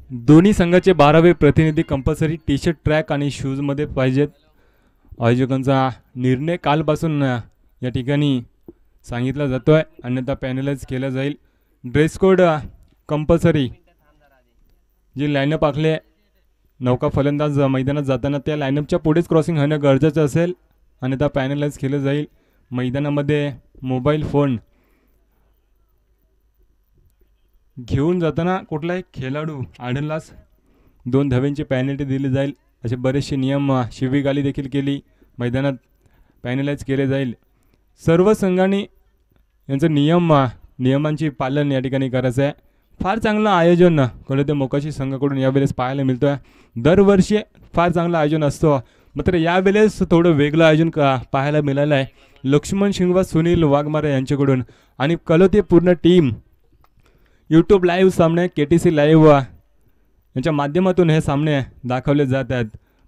दोन्ही संघाचे 12वे प्रतिनिधी कंपल्सरी टी शर्ट ट्रॅक आणि शूजमध्ये पाहिजेत. आयोजकांचा निर्णय कालपासून या ठिकाणी सांगितला जातो आहे, अन्यथा पॅनलाइज केलं जाईल. Dress code compulsory. जी लाईनअप आखली आहे नौका फलंदाज मैदानात जाताना त्या लाईनअपच्या पुढेच क्रॉसिंग होणं गरजेचं असेल, अन्यथा पॅनलाइज केलं जाईल. मैदानामध्ये मोबाईल फोन घेऊन जाताना कुठलाही खेळाडू आढळल्यास 2 धावांची पॅनल्टी दिली जाईल. असे बरेचसे नियम शिवीगाली देखील केली. मैदानात पॅनलाइज केले जाईल. सर्व संघांनी यांचं नियमांची पालन या ठिकाणी करायचं आहे. फार चांगलं आयोजन कळते मोकाशी संघाकडून यावेळेस पाहायला मिळतं आहे. दरवर्षी फार चांगलं आयोजन असतं, मात्र यावेळेस थोडं वेगळं आयोजन पाहायला मिळालं आहे. लक्ष्मण शिंगवा, सुनील वाघमारे यांच्याकडून आणि कलोते पूर्ण टीम यूट्यूब लाईव्ह सामने KTC लाईव्ह यांच्या माध्यमातून हे सामने दाखवले जात आहेत.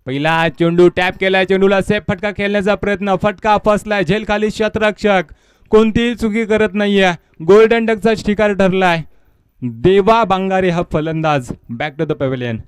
पहिला चेंडू टॅप केलाय, चेंडूला सेफ फटका खेळण्याचा प्रयत्न, फटका फसलाय, झेल खाली क्षेत्ररक्षक कोणतीही चुकी करत नाहीये. गोल्डन डकचा शिकार ठरलाय. देवा बांगारे हा फलंदाज. Back to the pavilion.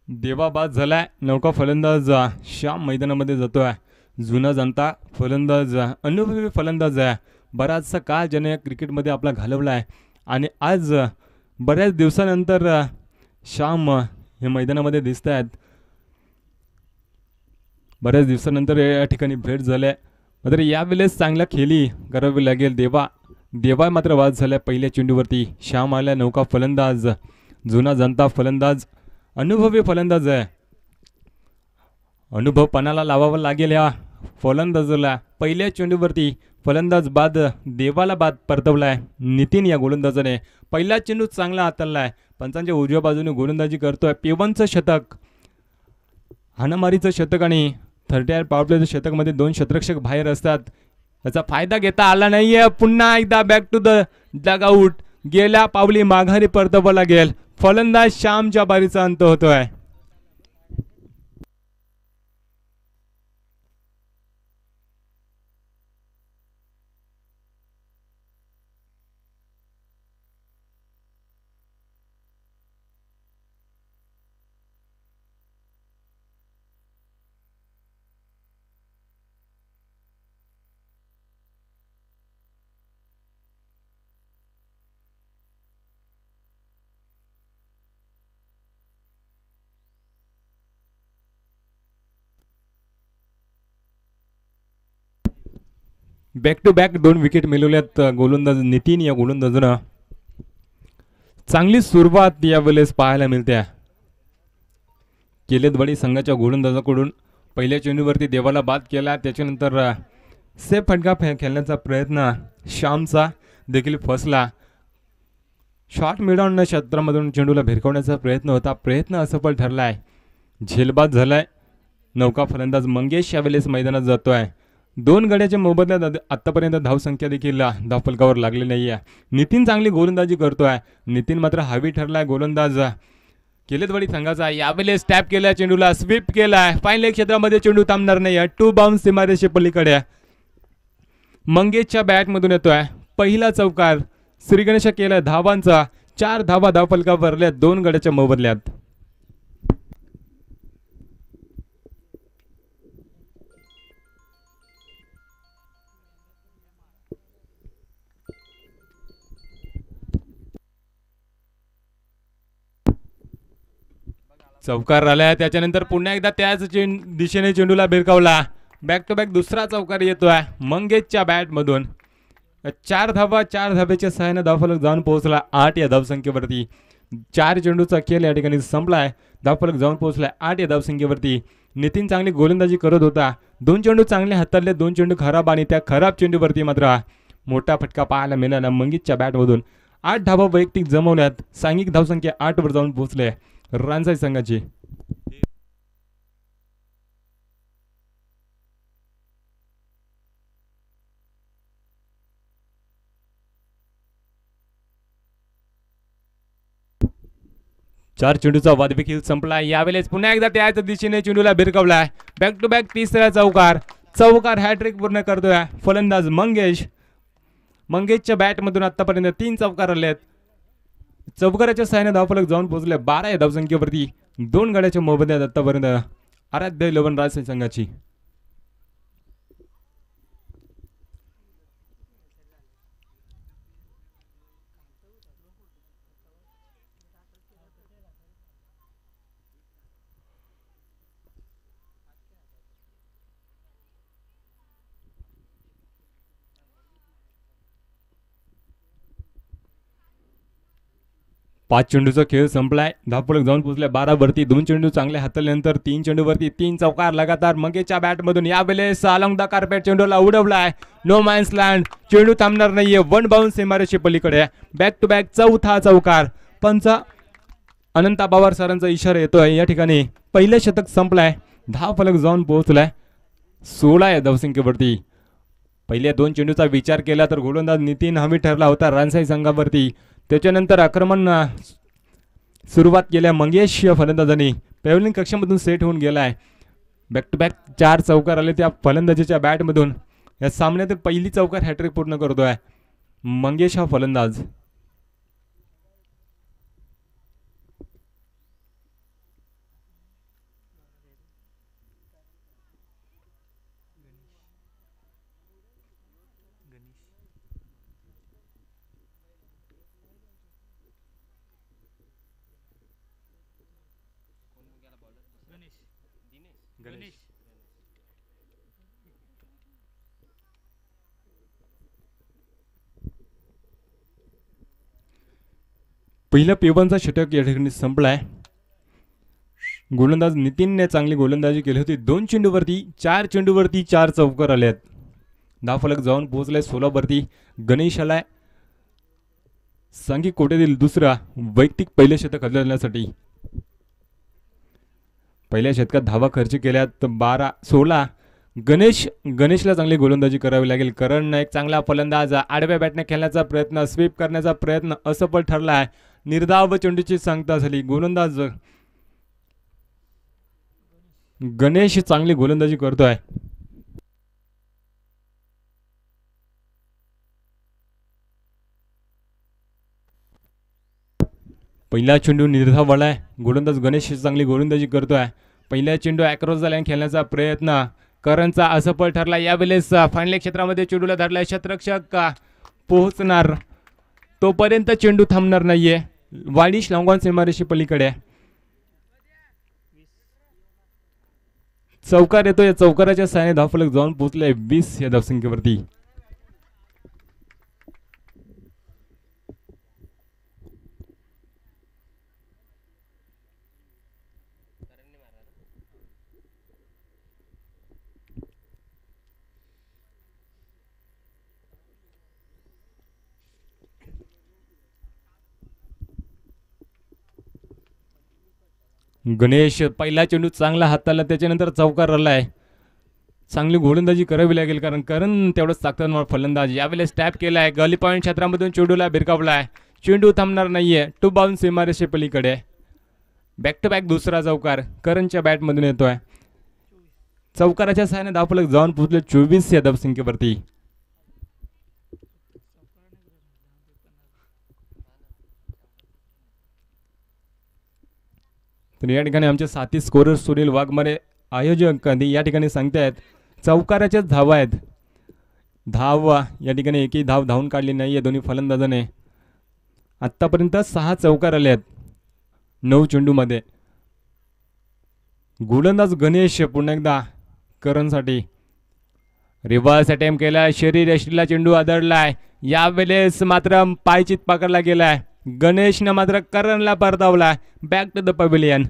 Deva बाद झालाय. नौका फलंदाज श्याम मैदानामध्ये जातोय. जुना जाणता फलंदाज, अनुभवी फलंदाज आहे. बराचसा काळ ज्याने क्रिकेटमध्ये आपला घालवला आहे आणि आज बऱ्याच दिवसानंतर श्याम हे मैदानामध्ये दिसत आहेत. बऱ्याच दिवसानंतर या ठिकाणी भेट झाली आहे, मात्र यावेळेस चांगल्या खेळी करावी लागेल. देवा मात्र बाद झाल्या पहिल्या चेंडूवरती. श्याम आल्या. नौका फलंदाज, जुना जाणता फलंदाज, अनुभवी फलंदाज आहे. अनुभव पणाला लावावा लागेल या फलंदाजाला. पहिल्या चेंडूवरती फलंदाज बाद, देवाला बाद परतवलाय नितीन या गोलंदाजाने. पहिला चेंडू चांगला हाताळलाय. पंचांच्या उजव्या बाजूने गोलंदाजी करतोय. पेवनचं शतक, हाणामारीचं शतक आणि 30 पॉवर प्लेचं शतकमध्ये 2 क्षेत्ररक्षक बाहेर असतात. याचा फायदा घेता आला नाहीये. पुन्हा एकदा बॅक टू द डगआउट. गेल्या पावली माघारी परतवावं लागेल. फलंदाज श्यामच्या बारीचा अंत होतोय. बॅक टू बॅक 2 विकेट मिळवल्यात गोलंदाज नितीन या गोलंदाजानं. चांगली सुरुवात यावेळेस पाहायला मिळते. केलेदवाडी संघाच्या गोलंदाजाकडून पहिल्या चेंडूवरती देवाला बाद केला. त्याच्यानंतर सेफ फटका खेळण्याचा प्रयत्न श्यामचा देखील फसला. शॉट मिळवून क्षेत्रामधून चेंडूला भिरकवण्याचा प्रयत्न होता. प्रयत्न असफल ठरलाय. झेलबाद झालाय. नौका फलंदाज मंगेश यावेळेस मैदानात जातोय. 2 गड्याच्या मोबदल्यात आतापर्यंत धावसंख्या देखील धावफलकावर लागली नाही आहे. नितीन चांगली गोलंदाजी करतोय. नितीन मात्र हवी ठरलाय गोलंदाज केलेदवाडी संघाचा. यावेळेस टॅप केलाय, चेंडूला स्वीप केलाय. फाईनल क्षेत्रामध्ये चेंडू थांबणार नाही आहे. 2 बाउन्स सीमारेषे पलीकडे. मंगेशच्या बॅटमधून येतोय पहिला चौकार. श्रीगणेश केलाय धावांचा. 4 धावा धावफलकावर 2 गड्याच्या मोबदल्यात. चौकार आलाय. त्याच्यानंतर पुन्हा एकदा त्याच दिशेने चेंडूला भिरकावला. बॅक टू बॅक दुसरा चौकार येतोय मंगेशच्या बॅटमधून. 4 धावा, 4 धाब्याच्या सहाय्याने धावफलक जाऊन पोहोचला 8 या धावसंख्येवरती. 4 चेंडूचा खेळ या ठिकाणी संपलाय. धावफलक जाऊन पोहोचलाय 8 या धावसंख्येवरती. नितीन चांगली गोलंदाजी करत होता. 2 चेंडू चांगले हाताळले, 2 चेंडू खराब आणि त्या खराब चेंडूवरती मात्र मोठा फटका पाहायला मिळाला मंगेशच्या बॅटमधून. 8 धावा वैयक्तिक जमवल्यात. सांघिक धावसंख्या 8 वर जाऊन पोहोचले रानसाई संघाची. 4 चेंडूचा वादविक खेळ संपला. यावेळेस पुन्हा एकदा त्याच दिशेने चेंडूला भिरकवलाय. बॅक टू बॅक तिसरा चौकार हॅट्रिक पूर्ण करतोय फलंदाज मंगेशच्या बॅटमधून आतापर्यंत 3 चौकार आले आहेत. चौकाराच्या साहाय्याने धावफलक जाऊन पोहोचले 12 या धावसंख्येवरती. 2 गाड्याच्या मोबदल्यात आतापर्यंत आराध्य 11 राज संघाची. पाच चेंडूचा खेळ संपलाय. धावफलक जाऊन पोहोचले 12 वरती. 2 चेंडू चांगले हाताळल्यानंतर 3 चेंडूवरती 3 चौकार लगातार मंगेशच्या बॅटमधून. यावेळेस अलॉंग द कार्पेट चेंडूला उडवलाय. No man's land. चेंडू थांबणार नाहीये. वन बाउन्स सीमारेषे पलीकडे. बॅक टू बॅक चौथा चौकार. पंच अनंता पवार सरांचा इशारा येतोय. या ठिकाणी पहिले शतक संपलाय. धावफलक जाऊन पोहोचलाय 16 या धावसंख्येवरती. पहिल्या 2 चेंडूचा विचार केला तर गोलंदाज नितीन हमी ठरला होता रानसाई संघावरती. त्याच्यानंतर आक्रमण सुरुवात केल्या मंगेश फलंदाजांनी. पेवलिंग कक्षामधून सेट होऊन गेलाय. बॅक टू बॅक 4 चौकार आले त्या फलंदाजीच्या बॅटमधून. या सामन्यात पहिली चौकार हॅट्रिक पूर्ण करतोय मंगेश हा फलंदाज. पहिल्या पेवांचा षटक या ठिकाणी संपलाय. गोलंदाज नितीनने चांगली गोलंदाजी केली होती. 2 चेंडूवरती 4 चौकार आले आहेत. धावफलक जाऊन पोहोचलाय 16 वरती. गणेश आलाय सांघिक कोट्यातील दुसरा वैयक्तिक पहिले शतक हलवण्यासाठी. पहिल्या शतकात धावा खर्च केल्यात 16. गणेशला चांगली गोलंदाजी करावी लागेल. करण एक चांगला फलंदाज. आडव्या बॅटने खेळण्याचा प्रयत्न, स्वीप करण्याचा प्रयत्न असफल ठरलाय. निर्धाव चेंडूची सांगता झाली. गोलंदाज गणेश चांगली गोलंदाजी करतोय. पहिला चेंडू निर्धाव आलाय. गोलंदाज गणेश चांगली गोलंदाजी करतोय. पहिला चेंडू अक्रॉस द लाईन खेळण्याचा प्रयत्न करणचा असफल ठरला. यावेळेस फायनल क्षेत्रामध्ये चेंडूला धरलाय. क्षेत्ररक्षक पोहोचणार तोपर्यंत चेंडू थांबणार नाहीये. वाडिश लॉंगॉन सीमारेषे पलीकडे चौकार येतो. या चौकाराच्या साहाय्याने धावफलक जाऊन पोहोचले 20 या धावसंख्येवरती. गणेश पहिला चेंडू चांगला हाताला. त्याच्यानंतर चौकार आलाय. चांगली गोलंदाजी करावी लागेल कारण करण तेवढंच ताकदवान फलंदाज. यावेळेस टॅप केलाय. गली पॉईंट क्षेत्रामधून चेंडूला भिरकावलाय. चेंडू थांबणार नाहीये. 2 बाउन्स सीमारेषे पलीकडे. बॅक टू बॅक दुसरा चौकार करणच्या बॅटमधून येतोय. चौकाराच्या सहाय्याने धावफलक जाऊन पोहोचले 24 या धावसंख्येवरती. तर या ठिकाणी आमचे साथी स्कोरर सुनील वाघमारे आयोजक या ठिकाणी सांगतायत चौकाराच्याच धावा आहेत. धाव या ठिकाणी एकही धावून काढली नाहीये दोन्ही फलंदाजाने. आत्तापर्यंत 6 चौकार आले आहेत 9 चेंडूमध्ये. गोलंदाज गणेश पुन्हा एकदा करणसाठी रिव्हर्स अटेम्प्ट केलाय. शरीर यष्टीला चेंडू आदळलाय. यावेळेस मात्र पायचीत पकडला गेलाय. गणेशने मात्र करणला परतावलाय. Back to the pavilion.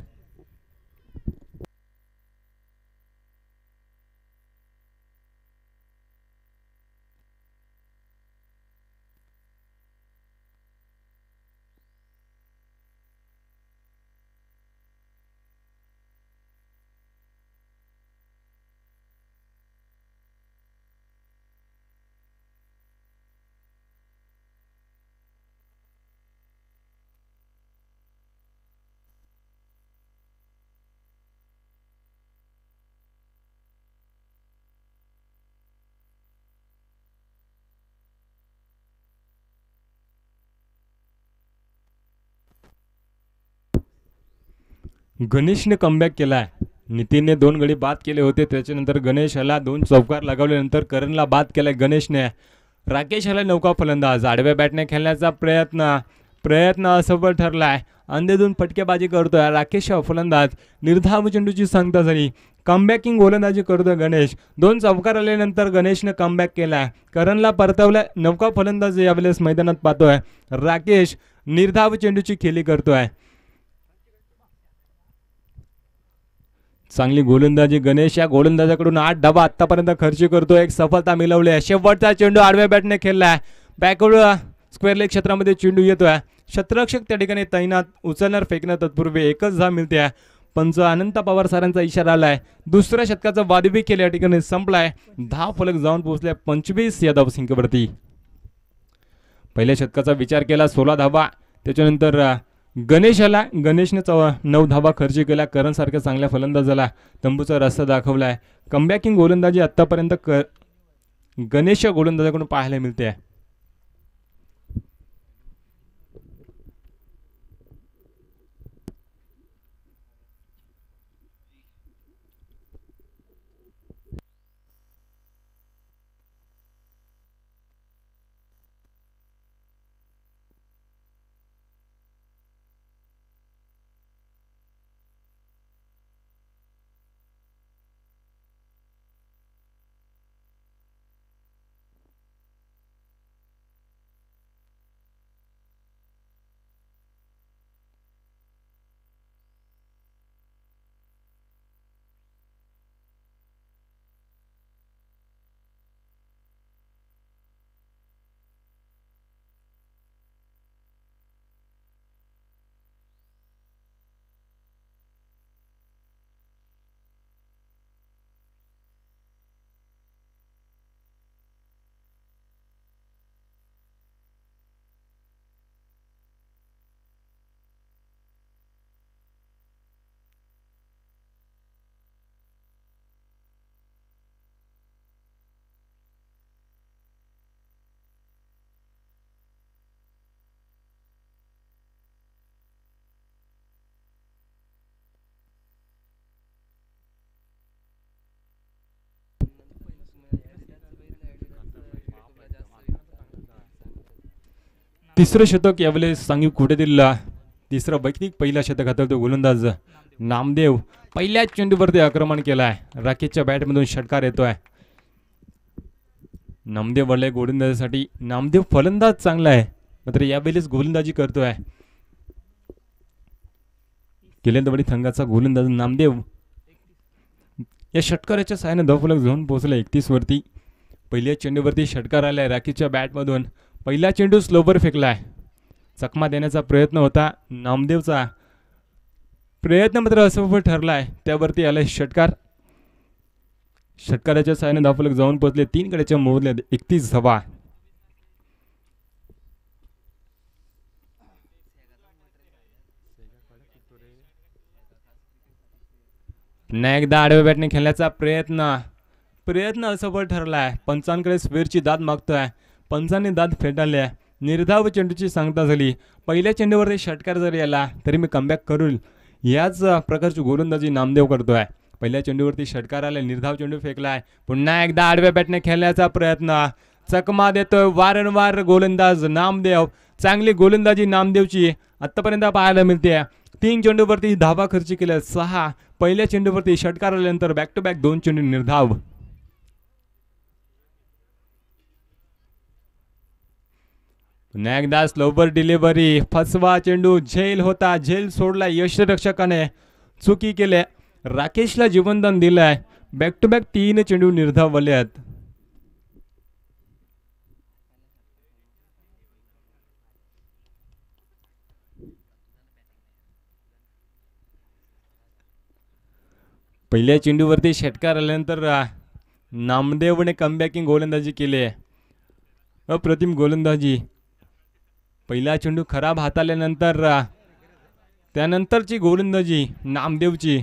गणेशने कमबॅक केला आहे. नितीनने 2 गडी बाद केले होते, त्याच्यानंतर गणेशाला 2 चौकार लगावल्यानंतर करणला बाद केलाय गणेशने. राकेश आला नौका फलंदाज, आडव्या बॅटने खेळण्याचा प्रयत्न प्रयत्न असफल ठरलाय. अंधेधून फटकेबाजी करतोय राकेश फलंदाज. निर्धाव चेंडूची सांगता झाली. कमबॅकिंग गोलंदाजी करतोय गणेश. 2 चौकार आल्यानंतर गणेशने कमबॅक केलाय. करणला परतवलाय. नौका फलंदाज यावेळेस मैदानात पाहतोय. राकेश निर्धाव चेंडूची खेळी करतोय. चांगली गोलंदाजी गणेश या गोलंदाजाकडून 8 धावा आतापर्यंत खर्च करतो. एक सफलता मिळवली आहे. शेवटचा चेंडू आडव्या बॅटने खेळलाय. बॅकवर्ड स्क्वेअर लेग क्षेत्रामध्ये चेंडू येतोय. क्षेत्ररक्षक त्या ठिकाणी तैनात. उचलणार फेकणार तत्पूर्वी एकच धाव मिळते. पंच अनंत पवार सरांचा इशारा आलाय. दुसऱ्या षटकाचा वादवी खेळ या ठिकाणी संपलाय. धाव फलक जाऊन पोहोचलाय 25 या धावसंख्येवरती. पहिल्या षटकाचा विचार केला 16 धावा. त्याच्यानंतर गणेशाला गणेशने 9 धावा खर्च केल्या. करण सारख्या चांगल्या फलंदाजाला तंबूचा रस्ता दाखवलाय. कमबॅकिंग गोलंदाजी आतापर्यंत गणेश गोलंदाजाकडून पाहायला मिळते. तिसरं शतक यावेळेस सांगीव कोट्यातील तिसरा वैयक्तिक पहिला शतक हाताळतो गोलंदाज नामदेव. पहिल्याच चेंडूवरती आक्रमण केलाय. राकेशच्या बॅटमधून षटकार येतोय. नामदेव वळले गोलंदाजीसाठी. नामदेव फलंदाज चांगला आहे, मात्र यावेळेस गोलंदाजी करतोय. केलेदवडी संघाचा गोलंदाज नामदेव या षटकाराच्या साहाय्याने धावफलक जाऊन पोहोचला 31 वरती. पहिल्या चेंडूवरती षटकार आलाय राकेशच्या बॅटमधून. पहिला चेंडू स्लोवर फेकलाय. चकमा देण्याचा प्रयत्न होता नामदेवचा. प्रयत्न मात्र असफल ठरलाय. त्यावरती आलाय षटकार. षटकाराच्या साहाय्याने धावफलक जाऊन पोहोचले 3 गड्याच्या मोबदल्यात 31 धावा. पुन्हा एकदा आडव्या बॅटने खेळण्याचा प्रयत्न असफल ठरलाय. पंचांकडे स्क्वेअरची दाद मागतोय. पंचांनी दाद फेटाळल्या. निर्धाव चेंडूची सांगता झाली. पहिल्या चेंडूवरती षटकार जरी आला तरी मी कमबॅक करू, याच प्रकारची गोलंदाजी नामदेव करतोय. पहिल्या चेंडूवरती षटकार आला. निर्धाव चेंडू फेकलाय. पुन्हा एकदा आडव्या बॅटने खेळण्याचा प्रयत्न. चकमा देतोय वारंवार गोलंदाज नामदेव. चांगली गोलंदाजी नामदेवची आतापर्यंत पाहायला मिळते. 3 चेंडूवरती धावा खर्च केल्या 6. पहिल्या चेंडूवरती षटकार आल्यानंतर बॅक टू बॅक 2 चेंडू निर्धाव. पुन्हा एकदा स्लोवर डिलिव्हरी. फसवा चेंडू. झेल होता. झेल सोडला. यष्टिरक्षकाने चुकी केल्या. राकेशला जीवनदान दिलंय. बॅक टू बॅक 3 चेंडू निर्धाव वले आहेत. पहिल्या चेंडूवरती षटकार आल्यानंतर नामदेवने कमबॅकिंग गोलंदाजी केली. अप्रतिम गोलंदाजी. पहिला चेंडू खराब हाताळल्यानंतर त्यानंतरची गोलंदाजी नामदेवची.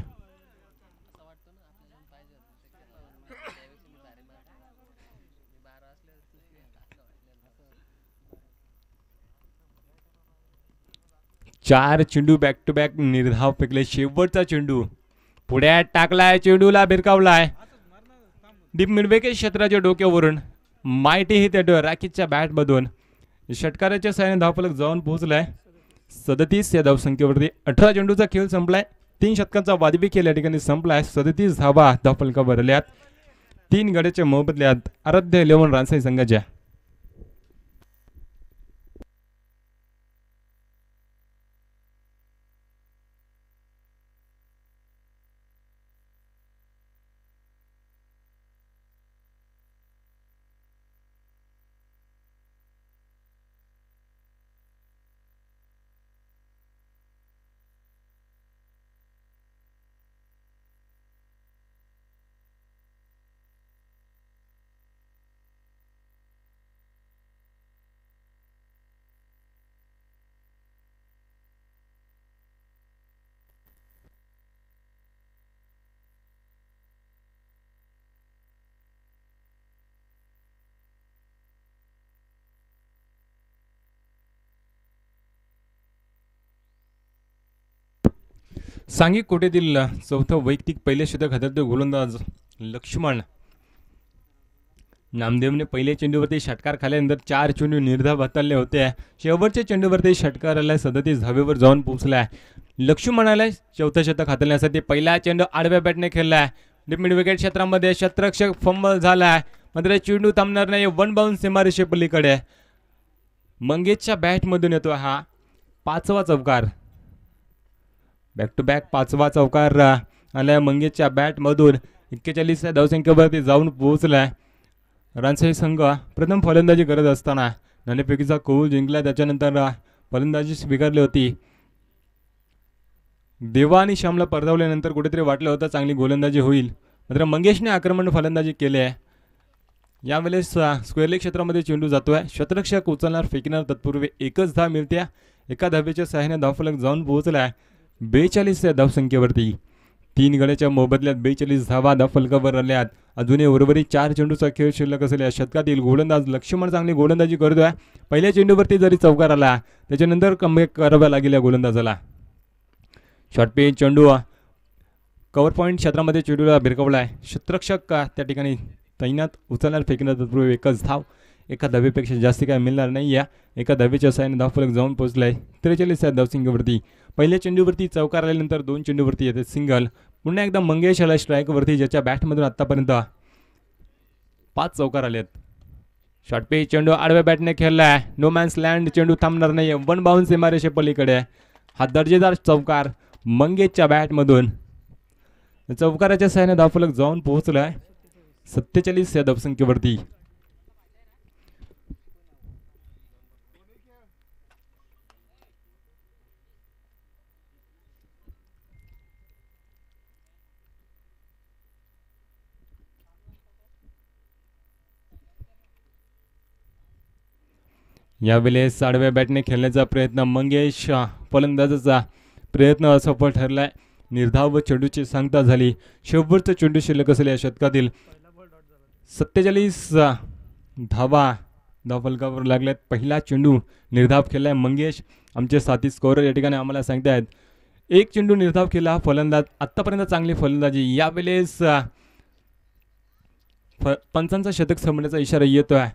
4 चेंडू बॅक टू बॅक निर्धाव फेकले. शेवटचा चेंडू पुढ्यात टाकलाय, चेंडूला भिरकावलाय दीप मिडवेके क्षेत्राच्या डोक्यावरून. माहिती ही त्या राकीच्या बॅटमधून षटकाराच्या साहाय्याने धावफलक जाऊन पोहोचलाय. 37 या धावसंख्येवरती 18 चेंडूचा खेळ संपलाय. 3 षटकांचा वाजवी खेळ या ठिकाणी संपलाय. 37 धावा धावफलकावर आल्यात. 3 गड्याच्या मोबदल्यात आराध्य 11 रानसाई संघाच्या. सांघिक कोटेतील चौथं वैयक्तिक पहिले षटक हाताळते गोलंदाज लक्ष्मण. नामदेवने पहिल्या चेंडूवरती षटकार खाल्यानंतर 4 चेंडू निर्धाव हाताळले होते. शेवटच्या चेंडूवरती षटकाराला 37 धावेवर जाऊन पोहोचलाय. लक्ष्मणाला चौथं षटक हाताळण्यासाठी पहिला चेंडू आडव्या बॅटने खेळलाय. डीप मिड विकेट क्षेत्रामध्ये शतरक्षक फंबल झालाय, मात्र चेंडू थांबणार नाही. 1 बाउन्स सीमारेषे पलीकडे मंगेशच्या बॅटमधून येतो हा 5वा चौकार. बॅक टू बॅक 5वा चौकार आलाय मंगेशच्या बॅटमधून. 41 धावसंख्येवरती जाऊन पोहोचलाय. रानसाई संघ प्रथम फलंदाजी करत असताना नाणेफेकीचा कौल जिंकला. त्याच्यानंतर फलंदाजी स्वीकारली होती. देवा आणि श्यामला परतावल्यानंतर कुठेतरी वाटलं होतं चांगली गोलंदाजी होईल, मात्र मंगेशने आक्रमण फलंदाजी केली आहे. यावेळेस स्क्वेअर लेग क्षेत्रामध्ये चेंडू जातोय. शतरक्षक उचलणार फेकणार तत्पूर्वी एकच धाव मिळते. एका धावेच्या सहाय्याने धावफलक जाऊन पोहोचलाय 42 या धावसंख्येवरती. 3 गड्याच्या मोबदल्यात 42 धावा धावफलकावर आल्यात. अजूनही उर्वरित 4 चेंडूचा खेळ शिल्लक असलेल्या षटकातील गोलंदाज लक्ष्मण चांगली गोलंदाजी करतोय. पहिल्या चेंडूवरती जरी चौकार आला त्याच्यानंतर कमबॅक करावा लागेल या गोलंदाजाला. शॉर्ट पिच चेंडू कव्हर पॉईंट क्षेत्रामध्ये चेंडूला भिरकवलाय. शतरक्षक त्या ठिकाणी तैनात, उचलणार फेकणार तत्पूर्वी एकच धाव. एका धावेपेक्षा जास्त काय मिळणार नाही. या एका धावेच्या साहाय्याने धावफलक जाऊन पोहोचलाय 43 या धावसंख्येवरती. पहिल्या चेंडूवरती चौकार आल्यानंतर 2 चेंडूवरती येते सिंगल. पुन्हा एकदा मंगेश आला स्ट्राईकवरती, ज्याच्या बॅटमधून आतापर्यंत 5 चौकार आलेत. शॉर्ट पिच चेंडू आडव्या बॅटने खेळलाय. नो मॅन्स लँड, चेंडू थांबणार नाही. 1 बाउन्स सीमारेषे पलीकडे. हा दर्जेदार चौकार मंगेशच्या बॅटमधून. चौकाराच्या साहाय्याने धावफलक जाऊन पोहोचलाय 47 या धावसंख्येवरती. यावेळेस आडव्या बॅटने खेळण्याचा प्रयत्न मंगेश फलंदाजाचा प्रयत्न असफल ठरलाय. निर्धाव चेंडूची सांगता झाली. शेवटचा चेंडू शिल्लक असलेल्या षटकातील 47 धावा धावफलकावर लागल्यात. पहिला चेंडू निर्धाव खेळलाय मंगेश. आमचे साथी स्कोरर या ठिकाणी आम्हाला सांगतायत 1 चेंडू निर्धाव केला फलंदाज. आत्तापर्यंत चांगली फलंदाजी. यावेळेस पंचांचा शतक संपण्याचा इशारा येतोय.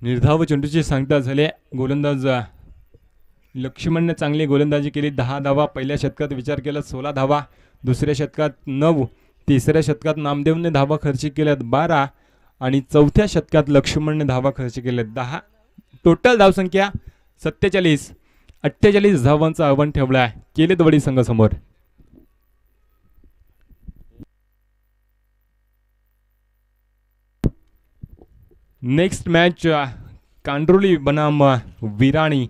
निर्धाव चेंडूची सांगता झाली. गोलंदाज लक्ष्मणने चांगली गोलंदाजी केली. 10 धावा पहिल्या षटकात विचार केला 16 धावा, दुसऱ्या षटकात 9, तिसऱ्या षटकात नामदेवने धावा खर्च केल्यात 12 आणि चौथ्या षटकात लक्ष्मणने धावा खर्च केल्यात 10. टोटल धावसंख्या 47. 48 धावांचा आव्हान ठेवला आहे केलेदवडी संघासमोर. नेक्स्ट मॅच कांड्रोली बनाम विराणी.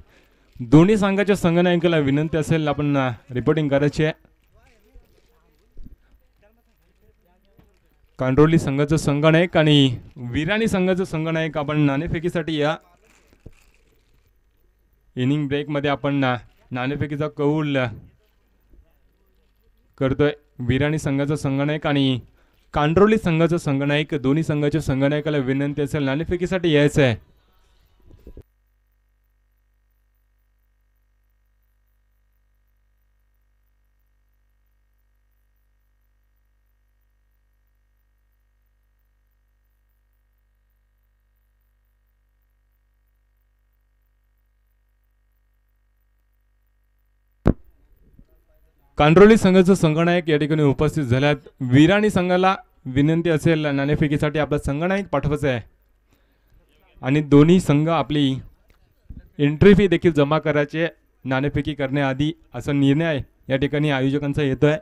दोन्ही संघाच्या संघनायकाला विनंती असेल आपण रिपोर्टिंग करायची आहे. कांड्रोली संघाचा संघनायक आणि विराणी संघाचा संघनायक आपण नाणेफेकीसाठी या. इनिंग ब्रेक मध्ये आपण नाणेफेकीचा कौल करतोय. विराणी संघाचा संघनायक आणि कांड्रोली संघाचा संघनायक, दोन्ही संघाच्या संघनायकाला विनंती असेल नाणेफेकीसाठी यायचं आहे. कांड्रोली संघाचं संघनायक या ठिकाणी उपस्थित झाल्यात. विराणी संघाला विनंती असेल नाणेफेकीसाठी आपला संघनायक पाठवायचा आहे आणि दोन्ही संघ आपली एंट्री फी देखील जमा करायचे नाणेफेकी करण्याआधी असा निर्णय या ठिकाणी आयोजकांचा येतोय.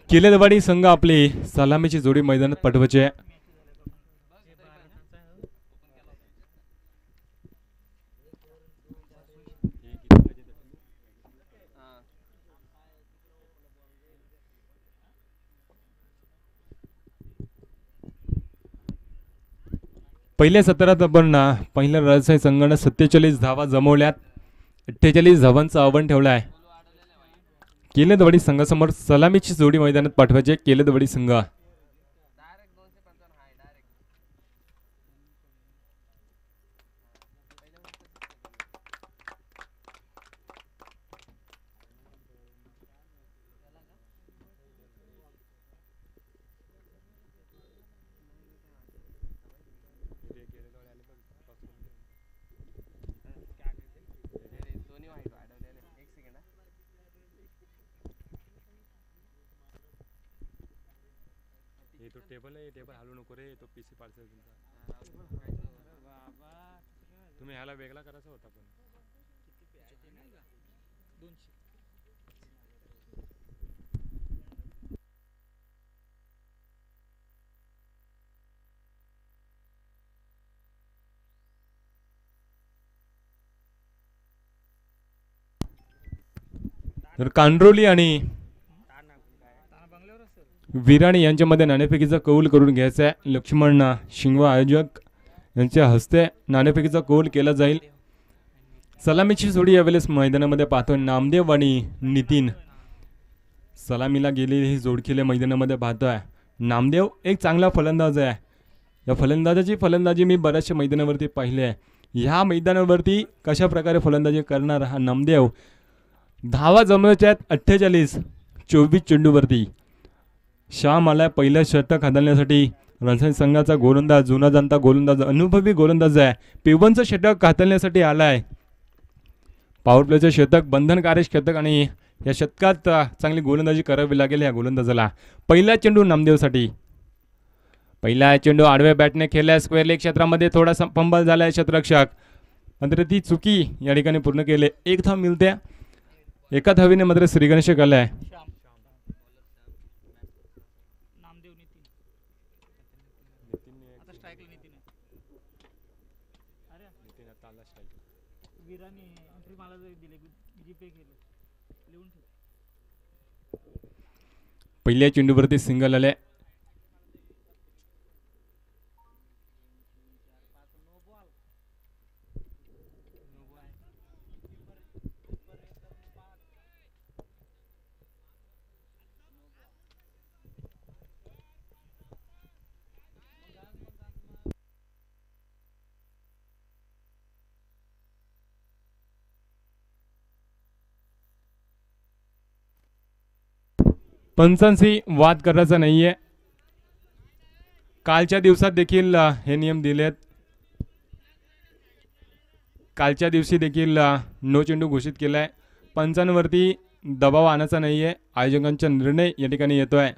किल्लेदवाडी संघ आपली सलामीची जोडी मैदानात पाठवायची आहे. पहिल्या सत्रात आपण पहिल्या राजशाही संघानं 47 धावा जमवल्यात. 48 धावांचं आव्हान ठेवलं आहे. केलेदवाडी संघासमोर सलामीची जोडी मैदानात पाठवायची. केलेदवाडी संघ तो टेबल आहे. टेबल हलू नको रे. तो पीसी पार्सल तुम्ही ह्याला वेगळा करायचा होता पण तर कांड्रोली आणि विराणी यांच्यामध्ये नाणेफेकीचा कौल करून घ्यायचा आहे. लक्ष्मण शिंगवा आयोजक यांच्या हस्ते नाणेफेकीचा कौल केला जाईल. सलामीची जोडी यावेळेस मैदानामध्ये पाहतोय. नामदेव आणि नितीन सलामीला गेलेली ही जोडखिले मैदानामध्ये पाहतोय. नामदेव एक चांगला फलंदाज आहे. या फलंदाजाची फलंदाजी मी बऱ्याचशा मैदानावरती पाहिली आहे. ह्या मैदानावरती कशा प्रकारे फलंदाजी करणार हा नामदेव. धावा जमवायच्या आहेत 48. 24 चेंडूवरती. श्याम आलाय पहिल्या षटक हाताळण्यासाठी. रणसंघ संघाचा गोलंदाज जुना जाणता गोलंदाज अनुभवी गोलंदाज आहे. 53 षटक हाताळण्यासाठी आलाय. पॉवर प्लेचं शतक बंधनकारक शतक आणि या शतकात चांगली गोलंदाजी करावी लागेल या गोलंदाजाला. पहिला चेंडू नामदेवसाठी. पहिला चेंडू आडव्या बॅटने खेळला. स्क्वेअर लेग क्षेत्रामध्ये थोडासा फंबल झालाय क्षेत्ररक्षक. मात्र ती चुकी या ठिकाणी पूर्ण केले. एक धाव मिळते. एका धावीने मात्र श्रीगणेश आलाय. पहिल्या चेंडूवरती सिंगल आले. पंचांशी वाद करायचा नाहीये. कालच्या दिवसात देखील हे नियम दिलेत. कालच्या दिवशी देखील नो चेंडू घोषित केलाय. पंचांवरती दबाव आणायचा नाहीये. आयोजकांचा निर्णय या ठिकाणी येतोय.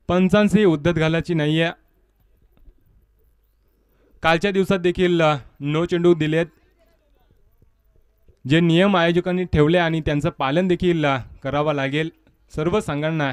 पंचांशी उद्धत घालायची नाहीये. कालच्या दिवसात देखील नो चेंडू दिलेत. जे नियम आयोजकांनी ठेवले आणि त्यांचं पालन देखील करावं लागेल. सर्व संघांना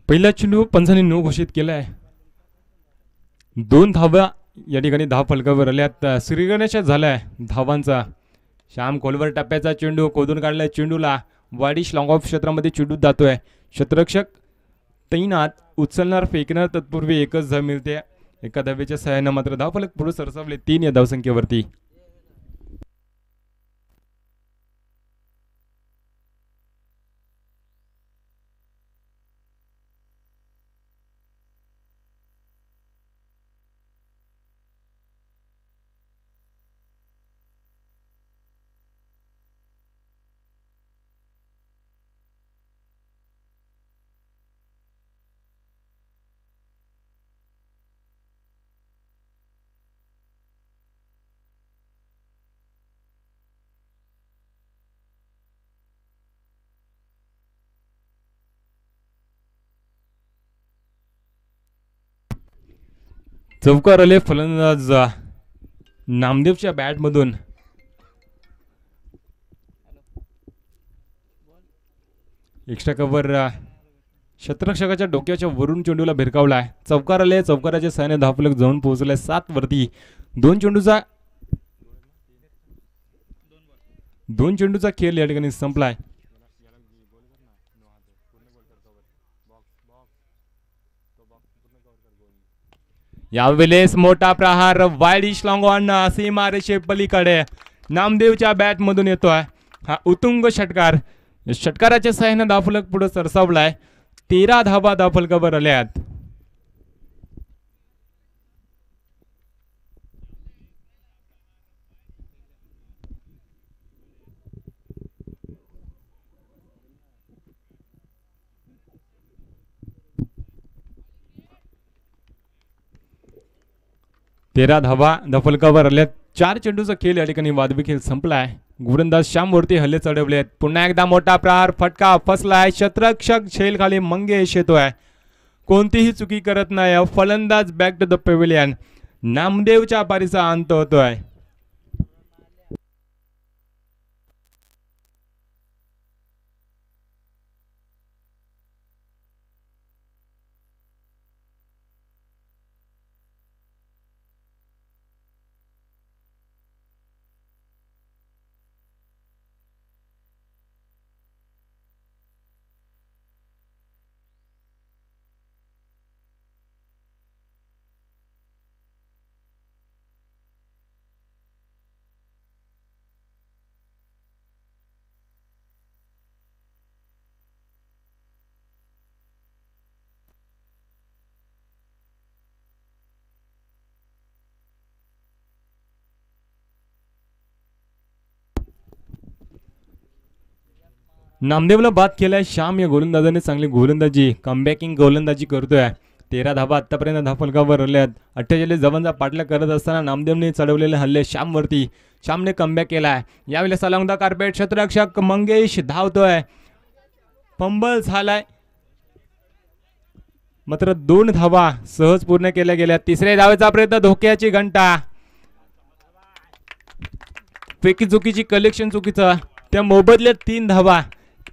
पहिला चेंडू पंचांनी नो घोषित केला आहे. 2 धावा या ठिकाणी धाव फलकावर आल्यात. श्रीगणेश झालाय धावांचा. श्याम खोलवर टप्प्याचा चेंडू खोदून काढलाय. चेंडूला वाडीश लॉंग ऑफ क्षेत्रामध्ये चेंडू जातोय. क्षेत्ररक्षक तैनात, उचलणार फेकणार तत्पूर्वी एकच धाव मिळते. एका धावेच्या सहाय्याने मात्र धाव फलक पुढे सरसावले 3 या धावसंख्येवरती. चौकार आले फलंदाज नामदेवच्या बॅटमधून. एक्स्ट्रा कव्हर क्षेत्ररक्षकाच्या डोक्याच्या वरून चेंडूला भिरकावलाय. चौकार आले. चौकाराच्या सहाय्याने धावफलक जाऊन पोहोचलाय 7 वरती. 2 चेंडूचा खेळ या ठिकाणी संपलाय. यावेळेस मोठा प्रहार वाईडिश लॉंग ऑन सीमारेषे पलीकडे नामदेवच्या बॅट मधून येतोय. हा उत्तुंग षटकार. षटकाराच्या सहाय्याने धावफलक पुढे सरसावलाय. 13 धावा धावफलकावर आल्यात. तेरा धावा धावफलकावर आल्यात. 4 चेंडूचा खेळ या ठिकाणी वादवी खेळ संपलाय. गोलंदाज श्यामवरती हल्ले चढवलेत. पुन्हा एकदा मोठा प्रहार फटका फसलाय. क्षेत्ररक्षक झेल खाली मंगेश येतोय. कोणतीही चुकी करत नाही फलंदाज. Back to the pavilion. नामदेवच्या पारीचा अंत होतोय. नामदेवला बाद केलाय. श्याम या गोलंदाजाने चांगली गोलंदाजी कमबॅकिंग गोलंदाजी करतोय. 13 धावा आतापर्यंत धावफलकावर आल्यात. 48 धावांचा पाठलाग करत असताना नामदेवने चढवलेले हल्ले श्यामवरती. श्यामने कमबॅक केलाय. यावेळेस सलंगदा कार्पेट. क्षेत्ररक्षक मंगेश धावतोय. फंबल झालाय मात्र 2 धावा सहज पूर्ण केल्या गेल्या. तिसऱ्या धावेचा प्रयत्न. धोक्याची घंटा. फेकी चुकीची कलेक्शन चुकीचं. त्या मोबदल्यात 3 धावा.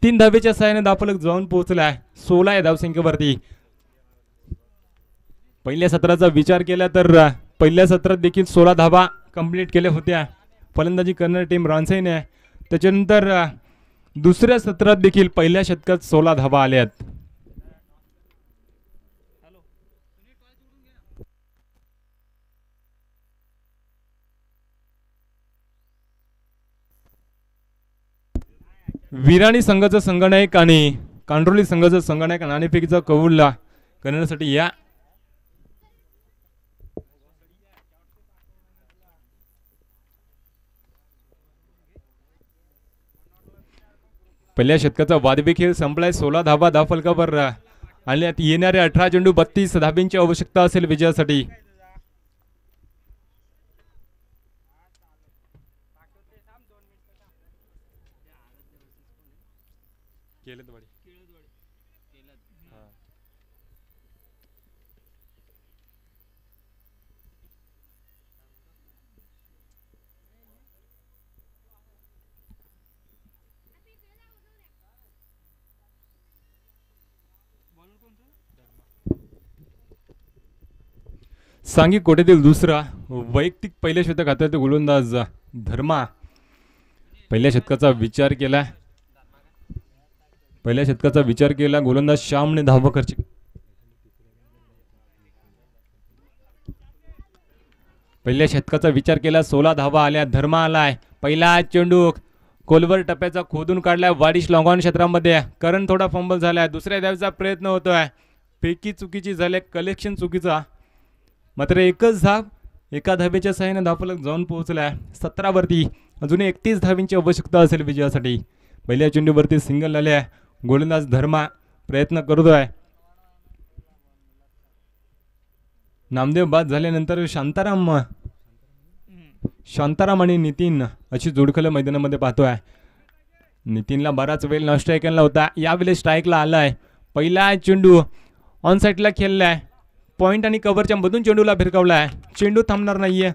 3 धावेच्या सहाय्याने धावफलक जाऊन पोहोचलाय 16 या धावसंख्येवरती. पहिल्या सत्राचा विचार केला तर पहिल्या सत्रात देखील 16 धावा कंप्लीट केल्या होत्या फलंदाजी करणारी टीम रॉन्साईने. त्याच्यानंतर दुसऱ्या सत्रात देखील पहिल्या षटकात 16 धावा आल्यात. विराणी संघाचा संघनायक आणि कांड्रोली संघाचा संघनायक नाणेफेकीचा कौल करण्यासाठी या पहिल्या षटकाचा वादवी खेळ संपलाय. 16 धावा धावफलकावर आणि येणारे 18 चेंडू 32 धाब्यांची आवश्यकता असेल विजयासाठी. सांगी कोटेतील दुसरा वैयक्तिक पहिल्या षटक हातात गोलंदाज धर्मा. पहिल्या षटकाचा विचार केला. गोलंदाज श्यामने धावा खर्च. पहिल्या षटकाचा विचार केला. 16 धावा आल्या. धर्मा आलाय. पहिला चेंडू खोलवर टप्प्याचा खोदून काढलाय वाडिश लॉंगॉन क्षेत्रामध्ये. करण थोडा फंबल झालाय. दुसऱ्या धावेचा प्रयत्न होतोय. फेकी चुकीची झाली. कलेक्शन चुकीचा. मात्र एकच धाव एका धावेच्या सहाय्याने धावफलक जाऊन पोहोचलाय 17 वरती. अजून 31 धावींची आवश्यकता असेल विजयासाठी. पहिल्या चेंडूवरती सिंगल आले. गोलंदाज धर्मा प्रयत्न करतोय. नामदेव बाद झाल्यानंतर शांताराम आणि नितीन अशी जोडखलं मैदानामध्ये पाहतोय. नितीनला बराच वेळ नॉन स्ट्राईकला होता. यावेळी स्ट्राईकला आलाय. पहिला चेंडू ऑन साईडला खेळलाय. पॉइंट आणि कव्हरच्या मधून चेंडूला भिरकावलाय. चेंडू थांबणार नाहीये.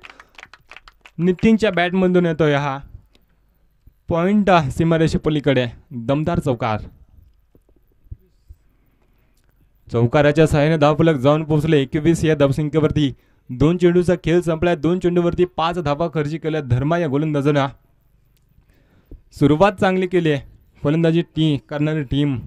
नितीनच्या बॅटमधून येतोय हा पॉइंट सीमारेषे पलीकडे. दमदार चौकाराच्या सहाय्याने धावफलक जाऊन पोहोचले 21 या धावसंख्येवरती. 2 चेंडूचा खेळ संपलाय. 2 चेंडूवरती 5 धावा खर्ची केल्या धर्मा या गोलंदाजानं. सुरुवात चांगली केली आहे फलंदाजी करणारी टीम.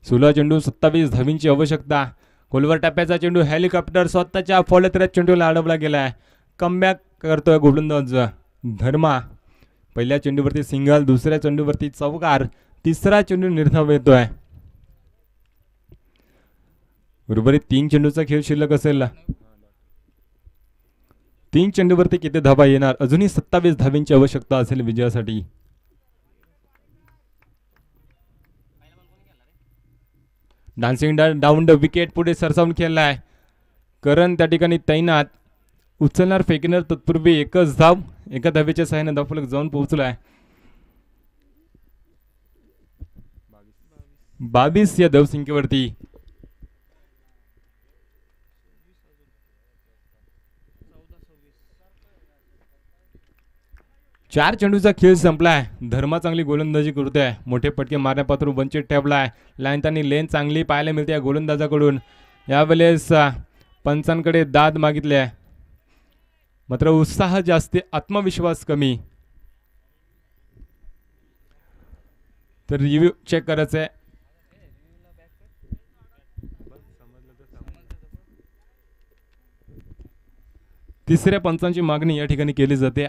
सोळा चेंडू 27 धावींची आवश्यकता. खोलवर टप्प्याचा चेंडू हेलिकॉप्टर स्वतःच्या फॉलोत्र्यात चेंडूला अडवला गेलाय. कमबॅक करतोय गोलंदाज धर्मा. पहिल्या चेंडूवरती सिंगल. दुसऱ्या चेंडूवरती चौकार. तिसरा चेंडू निर्धाव येतोय. उर्वरित 3 चेंडूचा खेळ शिल्लक असेल. 3 चेंडूवरती किती धावा येणार. अजूनही 27 धावींची आवश्यकता असेल विजयासाठी. डान्सिंग डाऊन द विकेट पुढे सरसावून खेळलाय. करण त्या ठिकाणी तैनात. उचलणार फेकणार तत्पूर्वी एकच धाव एका धावेच्या सहाय्याने धावफलक जाऊन पोहोचलाय. 22 या धावसंख्येवरती. 4 चेंडूचा खेळ संपलाय. धर्मा चांगली गोलंदाजी करतोय. मोठे पटके मारण्यापासून वंचित ठेवलाय. लाईन लेन चांगली पाहायला मिळते या गोलंदाजाकडून. यावेळेस पंचांकडे दाद मागितले. मात्र उत्साह जास्त आत्मविश्वास कमी. तर रिव्ह्यू चेक करायचं आहे. तिसऱ्या पंचांची मागणी या ठिकाणी केली जाते.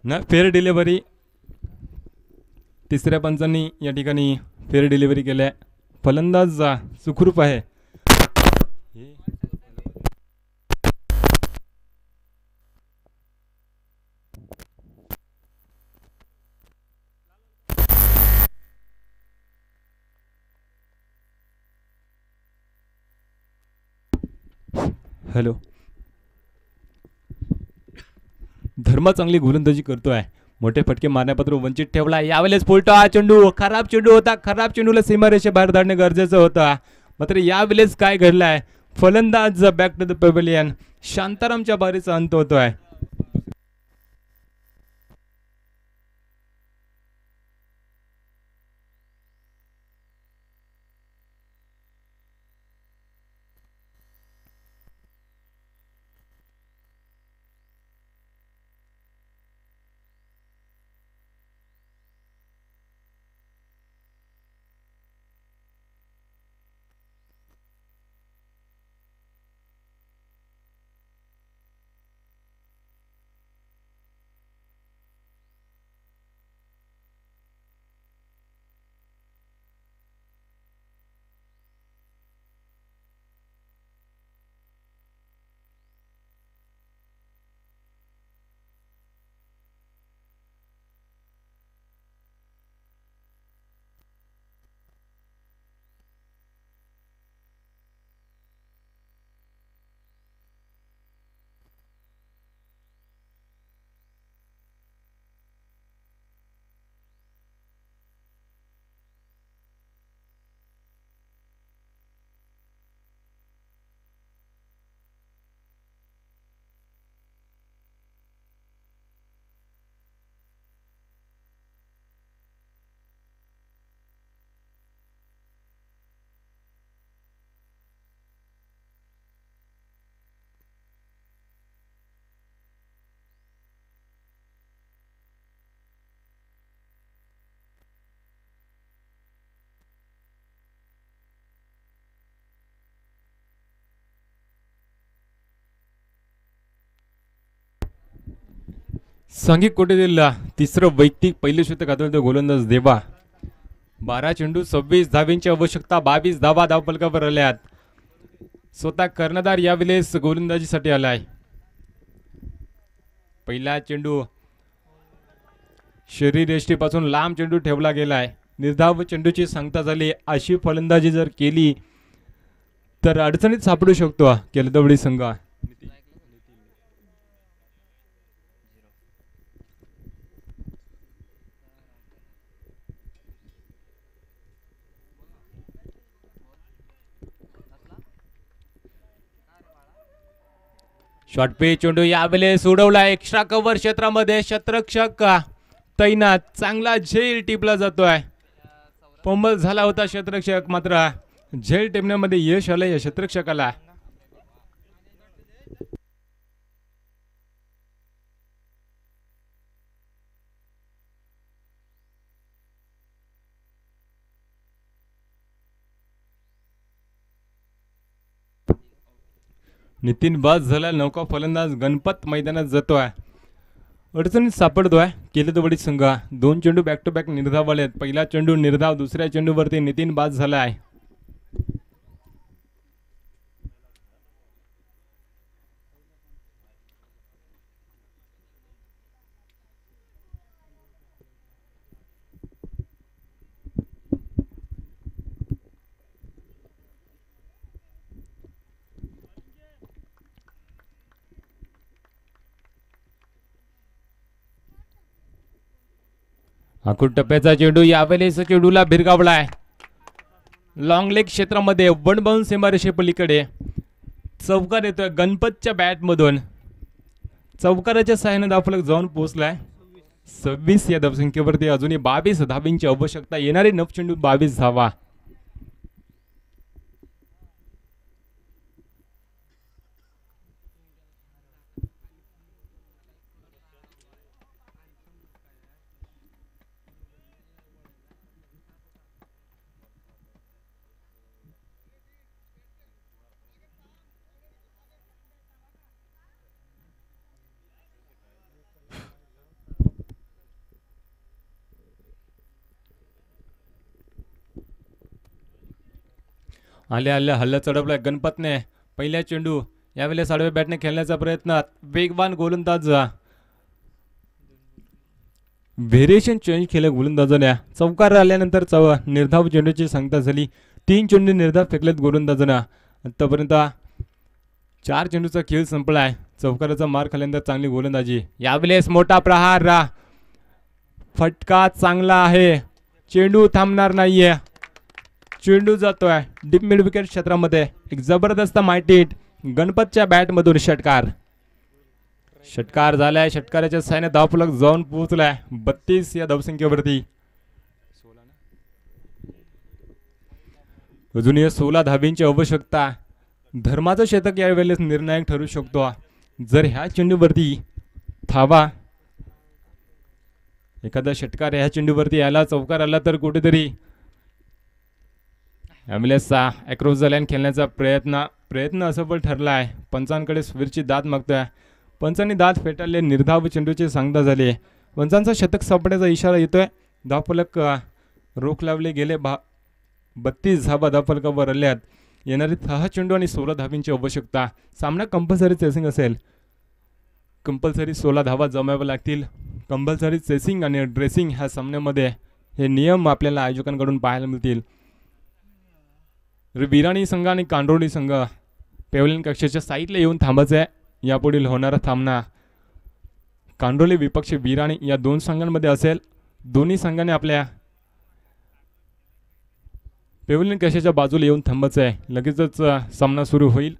ना फेअर डिलिव्हरी. तिसऱ्या पंचांनी या ठिकाणी फेअर डिलिव्हरी केल्या. फलंदाज सुखरूप आहे. हॅलो. धर्म चांगली गोलंदाजी करतोय. मोठे फटके मारण्यापात्र वंचित ठेवला. यावेळेस फुलटो हा चेंडू खराब चेंडू होता. खराब चेंडूला सीमारेषेबाहेर धाडणे गरजेचं होतं. मात्र यावेळेस काय घडलंय, फलंदाज बॅक टू द पॅव्हिलियन. शांतारामच्या बारीचा अंत होतोय. सांघिक कोटीतील तिसरं वैयक्तिक पहिले शतक हाताळतो गोलंदाज देवा. 12 चेंडू 26 धावेंची आवश्यकता. 22 धावा धावफलकावर आल्यात. स्वतः कर्णधार यावेळेस गोलंदाजीसाठी आलाय. पहिला चेंडू शरीरयष्टीपासून लांब चेंडू ठेवला गेलाय. निर्धाव चेंडूची सांगता झाली. अशी फलंदाजी जर केली तर अडचणीत सापडू शकतो केलदवडी संघ. शॉर्ट पे चेंडू यावेळेस उडवला. एक्स्ट्रा कव्हर क्षेत्रामध्ये क्षेत्ररक्षक तैनात. चांगला झेल टिपला जातोय. पंबल झाला होता क्षेत्ररक्षक, मात्र झेल टिपण्यामध्ये यश आलं या क्षेत्ररक्षकाला. नितीन बाद झाला. नौका फलंदाज गणपत मैदानात जातोय. अडचणीत सापडतोय केलदवडी संघ. 2 चेंडू बॅक टू बॅक निर्धाव आलेत. पहिला चेंडू निर्धाव. दुसऱ्या चेंडूवरती नितीन बाद झालाय. आखूड टप्प्याचा चेंडू यावेळेस चेंडूला भिरकावलाय. लॉंग लेग क्षेत्रामध्ये वन बाउंड सीमारेषे पलीकडे चौकार येतोय गणपतच्या बॅट मधून. चौकाराच्या साहाय्याने धावफलक जाऊन पोहोचलाय. 26 या धावसंख्येवरती अजूनही 22 धावींची आवश्यकता. येणारे 9 चेंडू 22 धावा. आल्या आल्या हल्ला चढवलाय गणपतने. पहिल्या चेंडू यावेळेस आडव्या बॅटने खेळण्याचा प्रयत्न. वेगवान गोलंदाज व्हेरिएशन चेंज केलं गोलंदाजाने. चौकार आल्यानंतर निर्धाव चेंडूची सांगता झाली. 3 चेंडू निर्धाव फेकलेत गोलंदाजांना. आतापर्यंत 4 चेंडूचा खेळ संपलाय. चौकाराचा मार खाल्यानंतर चांगली गोलंदाजी. यावेळेस मोठा प्रहार. फटका चांगला आहे. चेंडू थांबणार नाहीये. चेंडू जातोय डीप मिड विकेट क्षेत्रामध्ये. एक जबरदस्त माहिती हिट गणपतच्या बॅटमधून. षटकार झालाय. षटकाराच्या साहाय्याने धावफलक जाऊन पोहोचलाय 32 या धावसंख्येवरती. अजूनही 16 धाबींची आवश्यकता. धर्माचं शतक यावेळेस निर्णायक ठरू शकतो. जर ह्या चेंडूवरती धावा एखादा षटकार ह्या चेंडूवरती आला, चौकार आला तर कुठेतरी यावेळेसचा अक्रॉस द लाईन खेळण्याचा प्रयत्न असफल ठरला आहे. पंचांकडे स्वीरची दाद मागतोय. पंचांनी दाद फेटाळले. निर्धाव चेंडूची सांगता झाली. पंचांचा शतक सापडण्याचा इशारा येतोय. धावफलक रोख लावले गेले. 32 धावा धावफलकावर आल्यात. येणारे 6 चेंडू आणि 16 धावींची आवश्यकता. सामना कंपल्सरी चेसिंग असेल. कंपल्सरी 16 धावा जमाव्या लागतील. कंपल्सरी चेसिंग आणि ड्रेसिंग ह्या सामन्यामध्ये हे नियम आपल्याला आयोजकांकडून पाहायला मिळतील. विराणी संघ आणि कांडोळी संघ पेवलियन कक्षाच्या साईडला येऊन थांबायचं आहे. यापुढील होणारा सामना कांडोली विपक्ष विराणी या 2 संघांमध्ये असेल. दोन्ही संघाने आपल्या पेवलियन कक्षाच्या बाजूला येऊन थांबायचं आहे. लगेचच सामना सुरू होईल.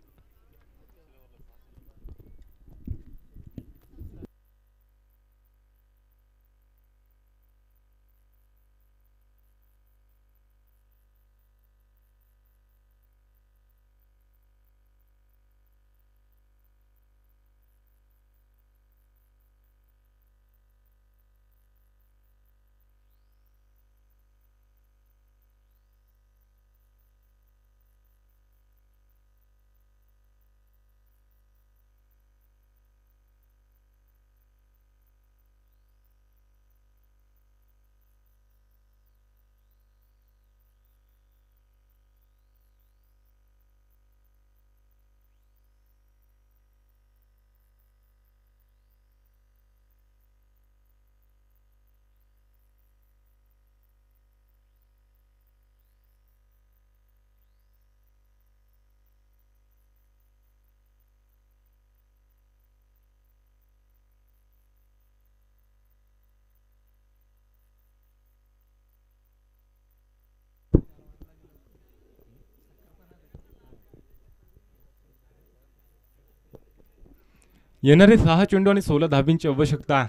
येणारे 6 चेंडू आणि 16 धाबींची आवश्यकता.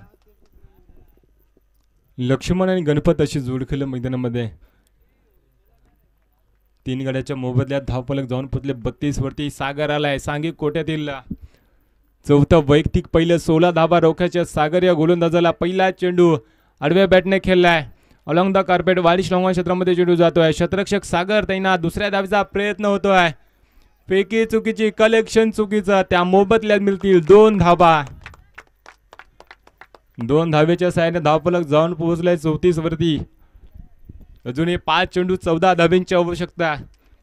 लक्ष्मण आणि गणपत अशी जोड खेळ मैदानामध्ये. 3 गड्याच्या मोबदल्यात धावफलक जाऊन पोचले 32 वरती. सागर आलाय. सांघिक कोट्यातील चौथा वैयक्तिक. पहिलं 16 धाबा रोखायच्या सागर या गोलंदाजाला. पहिला चेंडू आडव्या बॅटने खेळलाय. अलॉंग द कार्पेट वाडिश लॉंगॉन क्षेत्रामध्ये चेंडू जातोय. क्षेत्ररक्षक सागर तैनात. दुसऱ्या धावेचा प्रयत्न होतोय. फेकी चुकीची. कलेक्शन चुकीचं. त्या मोबदल्यात मिळतील 2 धाबा. 2 धावेच्या साहाय्याने धावफलक जाऊन पोहोचलाय 34 वरती. अजूनही 5 चेंडू 14 धाब्यांची आवश्यकता.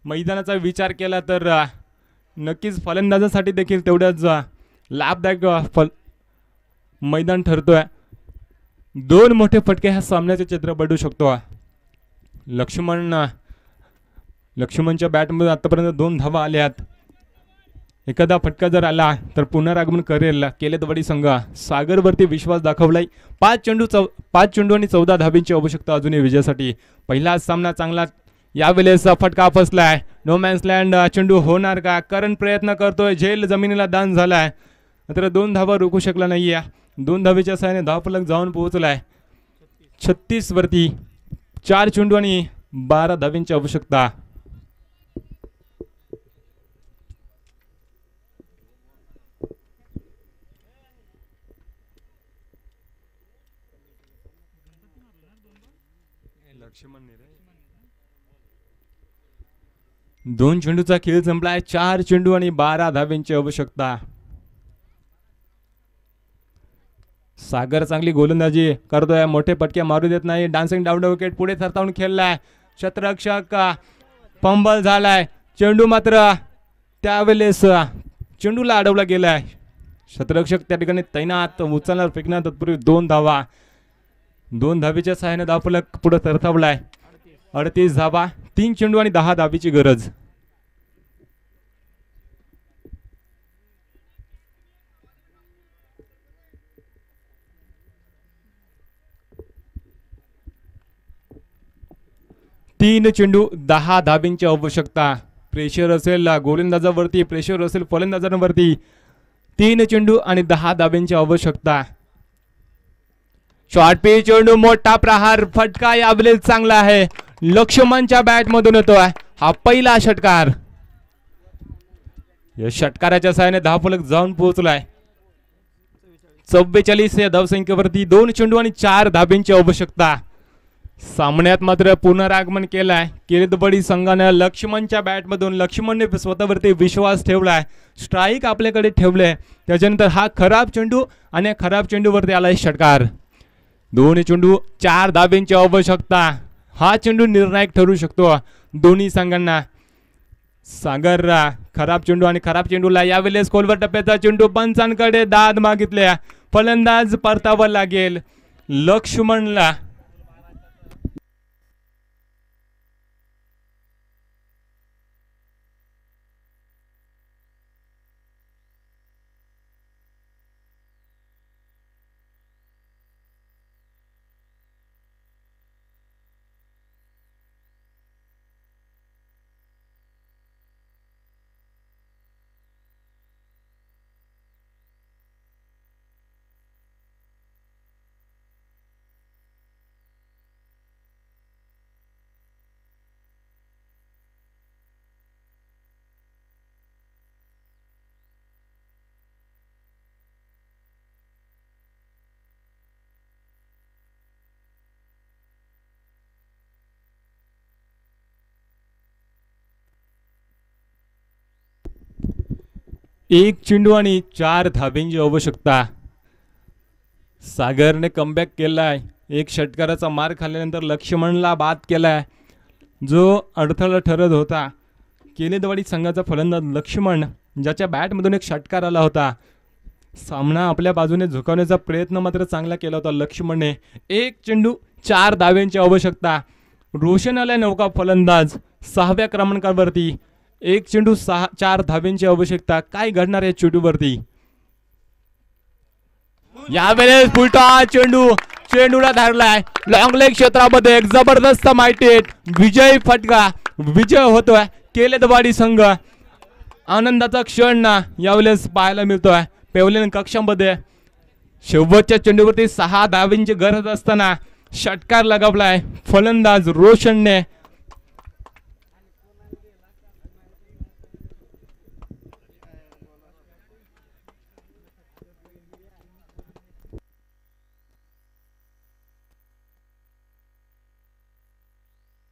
मैदानाचा विचार केला तर नक्कीच फलंदाजासाठी देखील तेवढ्याच लाभदायक मैदान ठरतोय. 2 मोठे फटके ह्या सामन्याचे चित्र पडू शकतो. लक्ष्मणच्या बॅटमध्ये आतापर्यंत 2 धावा आल्यात. एखादा फटका जर आला तर पुनरागमन केलेत वडी संघ. सागरवरती विश्वास दाखवलाय. 5 चेंडू आणि 14 धाबींची आवश्यकता अजूनही विजयासाठी. पहिला सामना चांगला. यावेळेस फटका फसलाय. No man's land. चेंडू होणार का? करण प्रयत्न करतोय. झेल जमिनीला दान झालाय. मात्र 2 धावा रोखू शकला नाहीये. 2 धावेच्या साहाय्याने धावफलक जाऊन पोहोचलाय 36 वरती. 4 चेंडू आणि 12 धाबींची आवश्यकता. दोन चेंडूचा खेळ संपलाय. 4 चेंडू आणि 12 धाब्यांची आवश्यकता. सागर चांगली गोलंदाजी करतोय. मोठे पटके मारू देत नाही. डान्सिंग डाऊन विकेट पुढे सरतावून खेळलाय. क्षेत्ररक्षक फंबल झालाय. चेंडू मात्र त्यावेळेस चेंडूला अडवला गेलाय. क्षेत्ररक्षक त्या ठिकाणी तैनात, उचलणार फेकणार तत्पूर्वी 2 धावा. 2 धावेच्या सहाय्याने धावफलक पुढे तरतवलाय. 38 धावा, 3 चेंडू आणि 10 धावेची गरज. तीन चेंडू 10 धाब्यांची आवश्यकता. प्रेशर असेल गोलंदाजावरती, प्रेशर असेल फलंदाजांवरती. 3 चेंडू आणि 10 धाब्यांची आवश्यकता. शॉर्ट पिच चेंडू, मोठा प्रहार, फटका यावेळेस चांगला आहे. लक्ष्मणच्या बॅट मधून येतोय हा पहिला षटकार. या षटकाराच्या सहाय्याने धावफलक जाऊन पोहोचलाय. 44 या धावसंख्येवरती 2 चेंडू आणि 4 धाब्यांची आवश्यकता. सामन्यात मात्र पुनरागमन केलाय केरदबडी संघाने. लक्ष्मणच्या बॅटमधून लक्ष्मणने स्वतःवरती विश्वास ठेवलाय, स्ट्राईक आपल्याकडे ठेवले. त्याच्यानंतर हा खराब चेंडू आणि खराब चेंडूवरती आलाय षटकार. 2 चेंडू 4 धाब्यांची आवश्यकता. हा चेंडू निर्णायक ठरू शकतो दोन्ही संघांना. सागर खराब चेंडू आणि खराब चेंडूला यावेळेस खोलवर टप्प्याचा चेंडू, पंचांकडे दाद मागितल्या. फलंदाज परतावा लागेल लक्ष्मणला. एक चेंडू आणि 4 धाब्यांची आवश्यकता. सागरने कमबॅक केलाय. एक षटकाराचा मार खाल्ल्यानंतर लक्ष्मणला बाद केलाय, जो अडथळा ठरत होता. केलेदवाडी संघाचा फलंदाज लक्ष्मण, ज्याच्या बॅटमधून एक षटकार आला होता. सामना आपल्या बाजूने झुकवण्याचा प्रयत्न मात्र चांगला केला होता लक्ष्मणने. एक चेंडू 4 धाब्यांची आवश्यकता. रोशन आलाय नौका फलंदाज 6व्या क्रमांकावरती. एक चेंडू 4 धाब्यांची आवश्यकता. काय घडणार या चेंडूवरती? यावेळेस फुलटा चेंडू, चेंडूला धरलाय लॉंग लेग क्षेत्रामध्ये. एक जबरदस्त माहिती, विजय फटका, विजय होतोय केलेदवाडी संघ. आनंदाचा क्षण ना यावेळेस पाहायला मिळतोय पेवलेन कक्षामध्ये. शेवटच्या चेंडूवरती 6 धाब्यांची गरज असताना षटकार लगावलाय फलंदाज रोशनने.